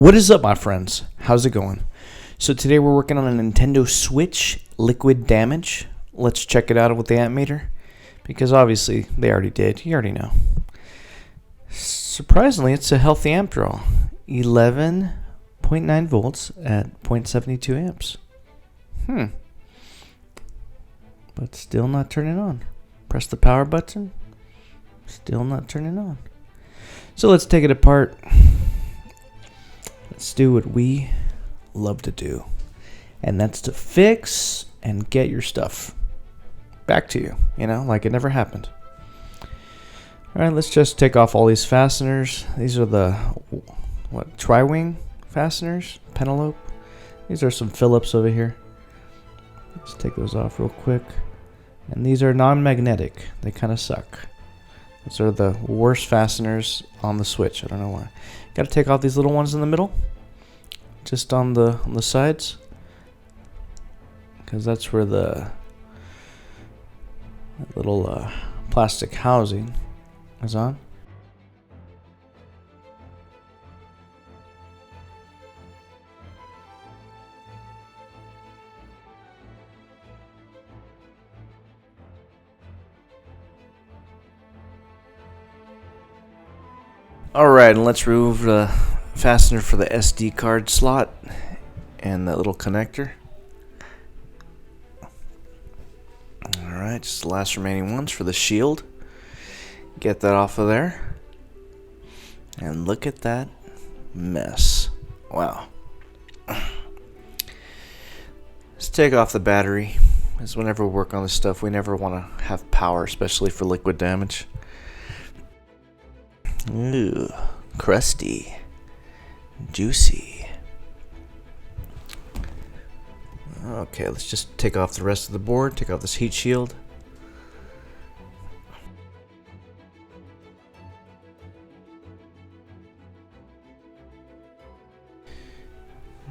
What is up, my friends? How's it going? So today we're working on a Nintendo Switch liquid damage. Let's check it out with the amp meter, because obviously they already did. You already know. Surprisingly, it's a healthy amp draw. 11.9 volts at 0.72 amps. But still not turning on. Press the power button. Still not turning on. So let's take it apart. Let's do what we love to do, and that's to fix and get your stuff back to you, like it never happened. Alright, let's just take off all these fasteners. These are the, tri-wing fasteners, Penelope. These are some Phillips over here. Let's take those off real quick. And these are non-magnetic. They kind of suck. Those are the worst fasteners on the Switch. I don't know why. Got to take off these little ones in the middle, just on the sides, because that's where the little plastic housing is on. Alright, and let's remove the fastener for the SD card slot and that little connector. Alright, just the last remaining ones for the shield. Get that off of there. And look at that mess. Wow. Let's take off the battery, because whenever we work on this stuff, we never want to have power, especially for liquid damage. Ooh, crusty, juicy. Okay, let's just take off the rest of the board, take off this heat shield.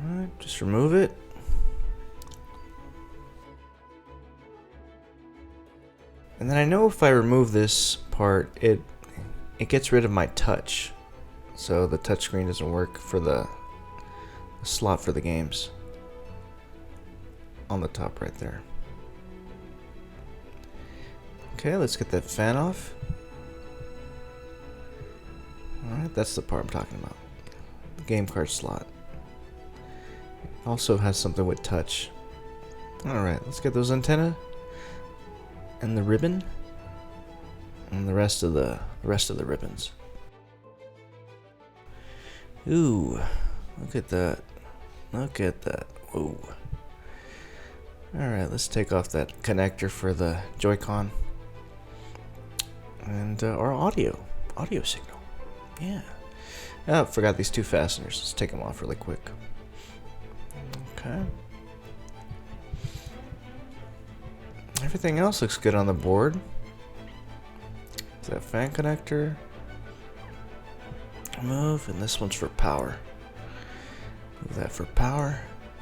Alright, just remove it. And then I know if I remove this part, it gets rid of my touch, so the touchscreen doesn't work for the slot for the games on the top right there. Okay, let's get that fan off. Alright, that's the part I'm talking about. The game card slot. It also has something with touch. Alright, let's get those antenna and the ribbon and the rest of the ribbons. Ooh, look at that. Look at that. Whoa. Alright, let's take off that connector for the Joy-Con. And our audio signal. Yeah. Oh, forgot these two fasteners. Let's take them off really quick. Okay. Everything else looks good on the board. That fan connector, move, and this one's for power. Move that for power.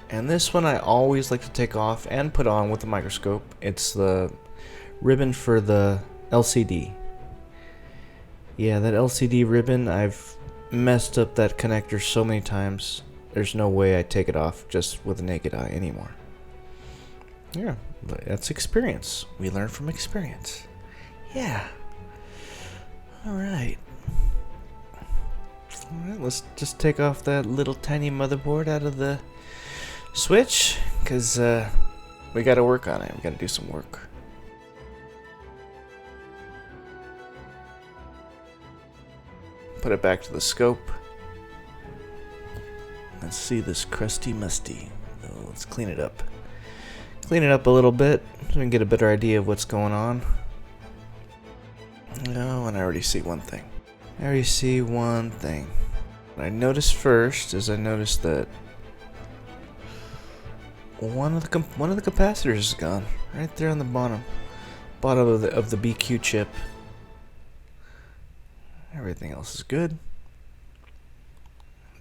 And this one I always like to take off and put on with the microscope. It's the ribbon for the LCD. Yeah, that LCD ribbon, I've messed up that connector so many times. There's no way I take it off just with a naked eye anymore. Yeah, but that's experience. We learn from experience. Yeah. Alright, let's just take off that little tiny motherboard out of the Switch, because we got to work on it. We got to do some work. Put it back to the scope. Let's see this crusty musty. Oh, let's clean it up. Clean it up a little bit so we can get a better idea of what's going on. Oh, and I already see one thing. What I noticed first is that one of the capacitors is gone, right there on the bottom of the BQ chip. Everything else is good.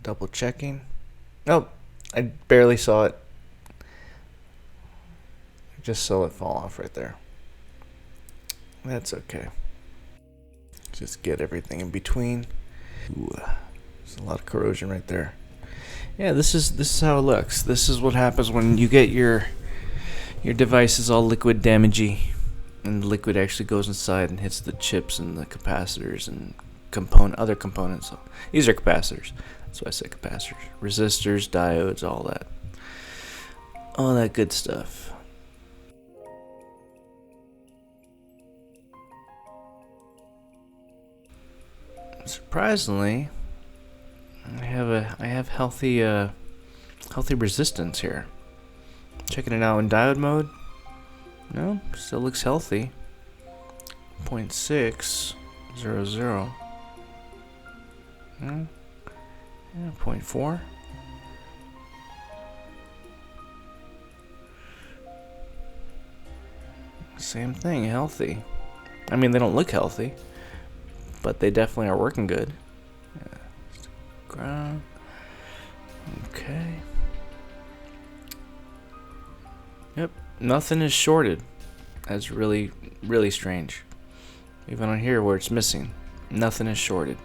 Double checking. Nope, I barely saw it. I just saw it fall off right there. That's okay. Just get everything in between. Ooh, there's a lot of corrosion right there. Yeah, this is how it looks. This is what happens when you get your device is all liquid damagey, and the liquid actually goes inside and hits the chips and the capacitors and other components. So these are capacitors. That's why I say capacitors. Resistors, diodes, all that good stuff. Surprisingly, I have healthy resistance here. Checking it out in diode mode. No, still looks healthy. 0.600. Yeah, 0.4. Same thing, healthy. I mean, they don't look healthy, but they definitely are working good. Yeah. Ground. Okay. Yep, nothing is shorted. That's really, really strange. Even on here where it's missing, nothing is shorted.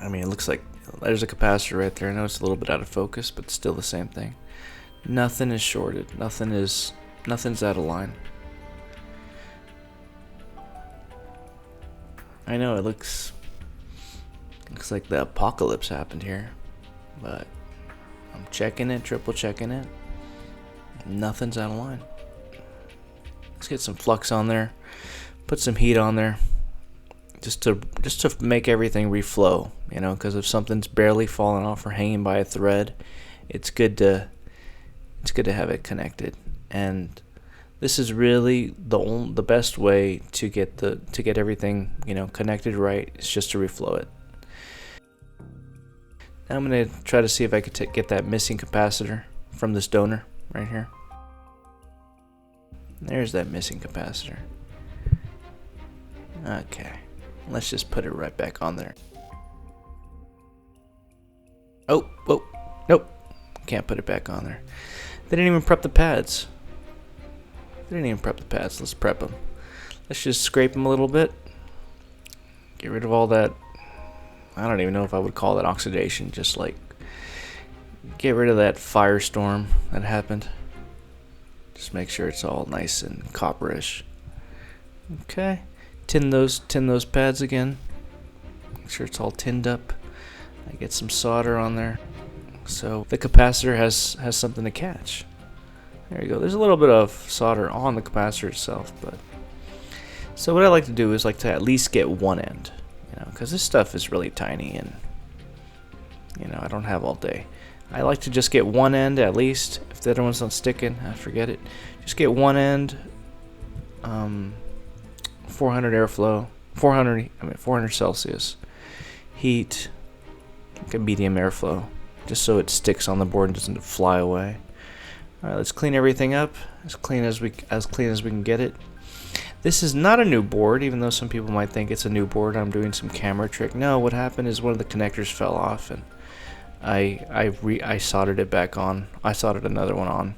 I mean, it looks like there's a capacitor right there. I know it's a little bit out of focus, but still the same thing. Nothing is shorted. Nothing's out of line. I know it looks like the apocalypse happened here, but I'm checking it, triple checking it. Nothing's out of line. Let's get some flux on there, put some heat on there, just to make everything reflow. You know, because if something's barely falling off or hanging by a thread, it's good to have it connected. And this is really the best way to get everything, you know, connected right. It's just to reflow it. Now I'm gonna try to see if I could get that missing capacitor from this donor right here. There's that missing capacitor. Okay, let's just put it right back on there. Oh, whoa, nope, can't put it back on there. They didn't even prep the pads. Let's prep them. Let's just scrape them a little bit. Get rid of all that. I don't even know if I would call that oxidation. Just like get rid of that firestorm that happened. Just make sure it's all nice and copperish. Okay. Tin those pads again. Make sure it's all tinned up. I get some solder on there. So the capacitor has something to catch. There you go. There's a little bit of solder on the capacitor itself, but so what I like to do is like to at least get one end, you know, because this stuff is really tiny and you know I don't have all day. I like to just get one end at least. If the other one's not sticking, forget it. Just get one end. 400 airflow, 400 Celsius heat, like a medium airflow, just so it sticks on the board and doesn't fly away. All right, let's clean everything up as clean as we can get it. This is not a new board, even though some people might think it's a new board. I'm doing some camera trick. No, what happened is one of the connectors fell off, and I soldered it back on. I soldered another one on,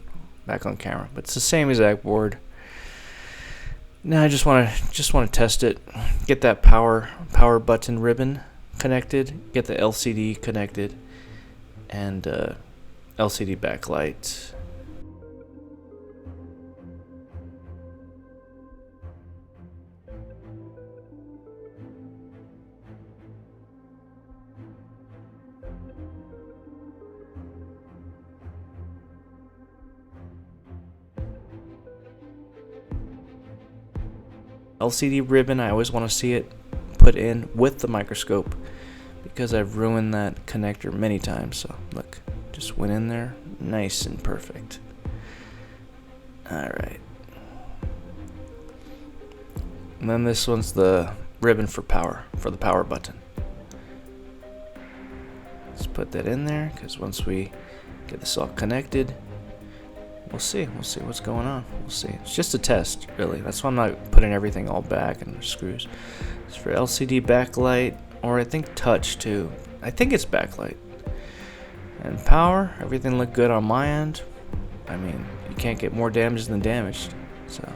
back on camera, but it's the same exact board. Now I just want to test it. Get that power button ribbon connected. Get the LCD connected, and LCD backlight. LCD ribbon, I always want to see it put in with the microscope because I've ruined that connector many times. So look, just went in there, nice and perfect. Alright. And then this one's the ribbon for power, for the power button. Let's put that in there because once we get this all connected, we'll see what's going on. We'll see. It's just a test, really. That's why I'm not putting everything all back and screws. It's for LCD backlight, or I think touch too. I think it's backlight. And power, everything looked good on my end. I mean, you can't get more damaged than damaged. So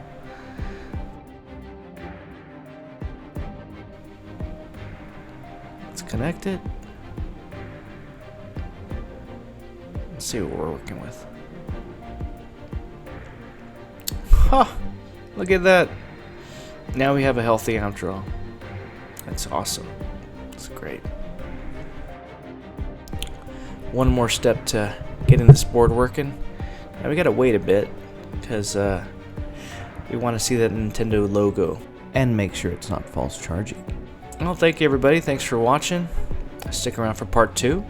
let's connect it. Let's see what we're working with. Huh, look at that. Now we have a healthy amp draw. That's awesome. That's great. One more step to getting this board working. Now we gotta wait a bit because we want to see that Nintendo logo and make sure it's not false charging. Well, thank you everybody. Thanks for watching. Stick around for part 2.